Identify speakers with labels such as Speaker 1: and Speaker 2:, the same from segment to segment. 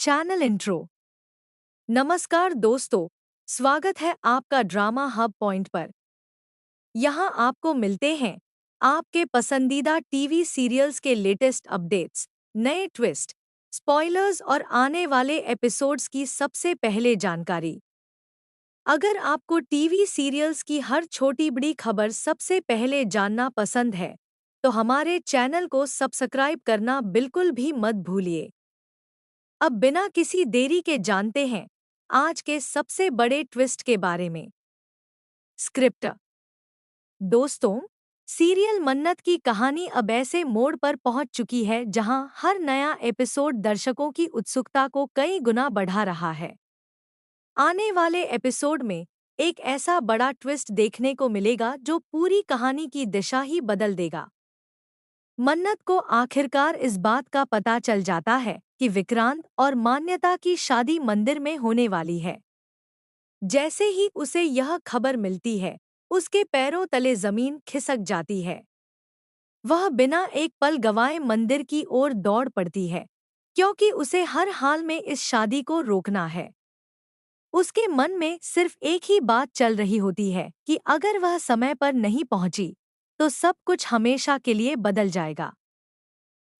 Speaker 1: Channel intro. नमस्कार दोस्तों, स्वागत है आपका ड्रामा हब पॉइंट पर। यहाँ आपको मिलते हैं आपके पसंदीदा टीवी सीरियल्स के लेटेस्ट अपडेट्स, नए ट्विस्ट, स्पॉयलर्स और आने वाले एपिसोड्स की सबसे पहले जानकारी। अगर आपको टीवी सीरियल्स की हर छोटी बड़ी खबर सबसे पहले जानना पसंद है, तो हमारे चैनल को सब्सक्राइब करना बिल्कुल भी मत भूलिए। अब बिना किसी देरी के जानते हैं आज के सबसे बड़े ट्विस्ट के बारे में। स्क्रिप्ट। दोस्तों, सीरियल मन्नत की कहानी अब ऐसे मोड़ पर पहुंच चुकी है जहां हर नया एपिसोड दर्शकों की उत्सुकता को कई गुना बढ़ा रहा है। आने वाले एपिसोड में एक ऐसा बड़ा ट्विस्ट देखने को मिलेगा जो पूरी कहानी की दिशा ही बदल देगा। मन्नत को आखिरकार इस बात का पता चल जाता है कि विक्रांत और मान्यता की शादी मंदिर में होने वाली है। जैसे ही उसे यह खबर मिलती है, उसके पैरों तले जमीन खिसक जाती है। वह बिना एक पल गंवाए मंदिर की ओर दौड़ पड़ती है, क्योंकि उसे हर हाल में इस शादी को रोकना है। उसके मन में सिर्फ एक ही बात चल रही होती है कि अगर वह समय पर नहीं पहुंची, तो सब कुछ हमेशा के लिए बदल जाएगा।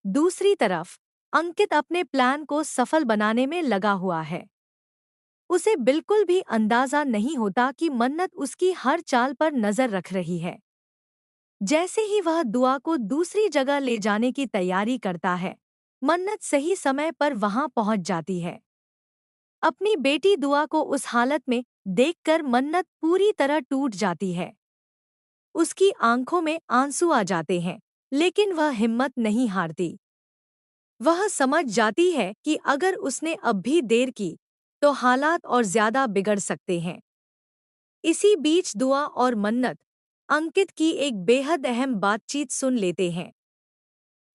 Speaker 1: दूसरी तरफ अंकित अपने प्लान को सफल बनाने में लगा हुआ है। उसे बिल्कुल भी अंदाजा नहीं होता कि मन्नत उसकी हर चाल पर नजर रख रही है। जैसे ही वह दुआ को दूसरी जगह ले जाने की तैयारी करता है, मन्नत सही समय पर वहां पहुंच जाती है। अपनी बेटी दुआ को उस हालत में देखकर मन्नत पूरी तरह टूट जाती है। उसकी आंखों में आंसू आ जाते हैं, लेकिन वह हिम्मत नहीं हारती। वह समझ जाती है कि अगर उसने अब भी देर की, तो हालात और ज्यादा बिगड़ सकते हैं। इसी बीच दुआ और मन्नत अंकित की एक बेहद अहम बातचीत सुन लेते हैं।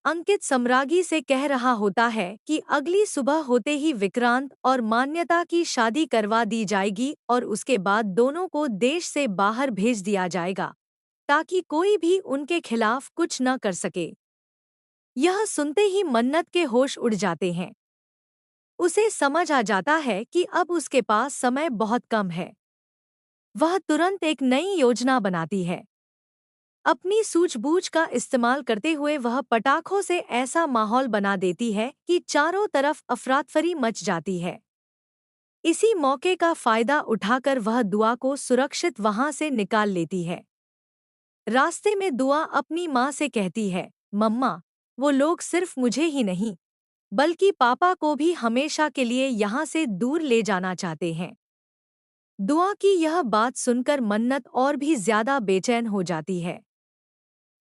Speaker 1: अंकित सम्रागी से कह रहा होता है कि अगली सुबह होते ही विक्रांत और मान्यता की शादी करवा दी जाएगी और उसके बाद दोनों को देश से बाहर भेज दिया जाएगा, ताकि कोई भी उनके खिलाफ कुछ न कर सके। यह सुनते ही मन्नत के होश उड़ जाते हैं। उसे समझ आ जाता है कि अब उसके पास समय बहुत कम है। वह तुरंत एक नई योजना बनाती है। अपनी सूझबूझ का इस्तेमाल करते हुए वह पटाखों से ऐसा माहौल बना देती है कि चारों तरफ अफरातफरी मच जाती है। इसी मौके का फायदा उठाकर वह दुआ को सुरक्षित वहां से निकाल लेती है। रास्ते में दुआ अपनी माँ से कहती है, मम्मा, वो लोग सिर्फ मुझे ही नहीं, बल्कि पापा को भी हमेशा के लिए यहाँ से दूर ले जाना चाहते हैं। दुआ की यह बात सुनकर मन्नत और भी ज्यादा बेचैन हो जाती है।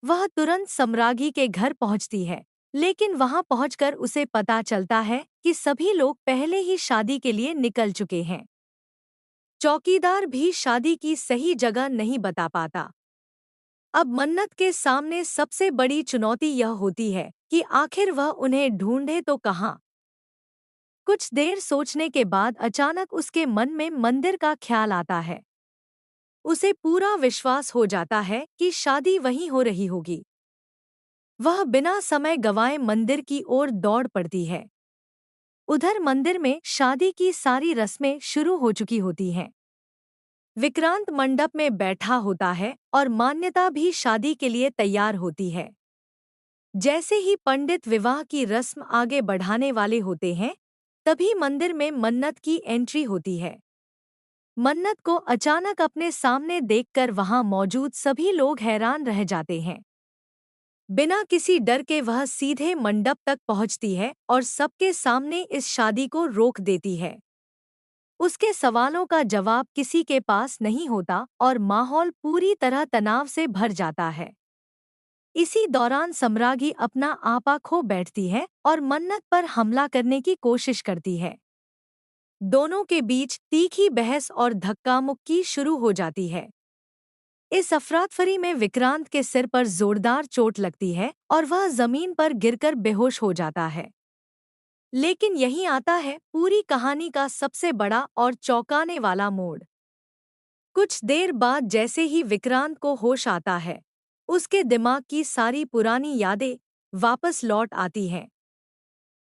Speaker 1: वह तुरंत सम्रागी के घर पहुंचती है, लेकिन वहां पहुंचकर उसे पता चलता है कि सभी लोग पहले ही शादी के लिए निकल चुके हैं। चौकीदार भी शादी की सही जगह नहीं बता पाता। अब मन्नत के सामने सबसे बड़ी चुनौती यह होती है कि आखिर वह उन्हें ढूंढे तो कहाँ। कुछ देर सोचने के बाद अचानक उसके मन में मंदिर का ख्याल आता है। उसे पूरा विश्वास हो जाता है कि शादी वहीं हो रही होगी। वह बिना समय गंवाए मंदिर की ओर दौड़ पड़ती है। उधर मंदिर में शादी की सारी रस्में शुरू हो चुकी होती हैं। विक्रांत मंडप में बैठा होता है और मान्यता भी शादी के लिए तैयार होती है। जैसे ही पंडित विवाह की रस्म आगे बढ़ाने वाले होते हैं, तभी मंदिर में मन्नत की एंट्री होती है। मन्नत को अचानक अपने सामने देखकर वहां मौजूद सभी लोग हैरान रह जाते हैं। बिना किसी डर के वह सीधे मंडप तक पहुंचती है और सबके सामने इस शादी को रोक देती है। उसके सवालों का जवाब किसी के पास नहीं होता और माहौल पूरी तरह तनाव से भर जाता है। इसी दौरान सम्रागी अपना आपा खो बैठती है और मन्नत पर हमला करने की कोशिश करती है। दोनों के बीच तीखी बहस और धक्का मुक्की शुरू हो जाती है। इस अफरातफरी में विक्रांत के सिर पर जोरदार चोट लगती है और वह जमीन पर गिरकर बेहोश हो जाता है। लेकिन यहीं आता है पूरी कहानी का सबसे बड़ा और चौंकाने वाला मोड़। कुछ देर बाद जैसे ही विक्रांत को होश आता है, उसके दिमाग की सारी पुरानी यादें वापस लौट आती हैं।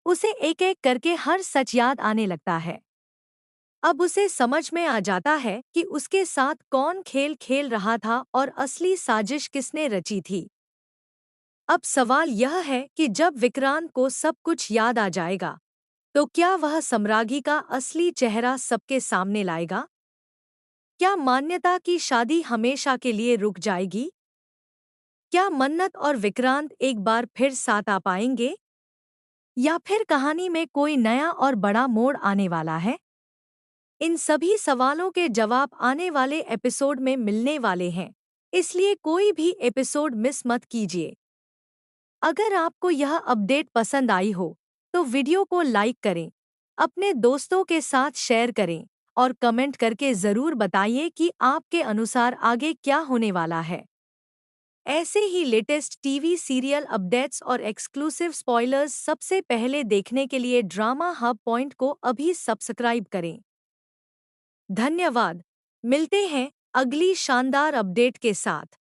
Speaker 1: उसे एक एक करके हर सच याद आने लगता है। अब उसे समझ में आ जाता है कि उसके साथ कौन खेल खेल रहा था और असली साजिश किसने रची थी। अब सवाल यह है कि जब विक्रांत को सब कुछ याद आ जाएगा, तो क्या वह सम्राज्ञी का असली चेहरा सबके सामने लाएगा? क्या मान्यता की शादी हमेशा के लिए रुक जाएगी? क्या मन्नत और विक्रांत एक बार फिर साथ आ पाएंगे? या फिर कहानी में कोई नया और बड़ा मोड़ आने वाला है? इन सभी सवालों के जवाब आने वाले एपिसोड में मिलने वाले हैं, इसलिए कोई भी एपिसोड मिस मत कीजिए। अगर आपको यह अपडेट पसंद आई हो, तो वीडियो को लाइक करें, अपने दोस्तों के साथ शेयर करें और कमेंट करके ज़रूर बताइए कि आपके अनुसार आगे क्या होने वाला है। ऐसे ही लेटेस्ट टीवी सीरियल अपडेट्स और एक्सक्लूसिव स्पॉयलर्स सबसे पहले देखने के लिए ड्रामा हब पॉइंट को अभी सब्सक्राइब करें। धन्यवाद। मिलते हैं अगली शानदार अपडेट के साथ।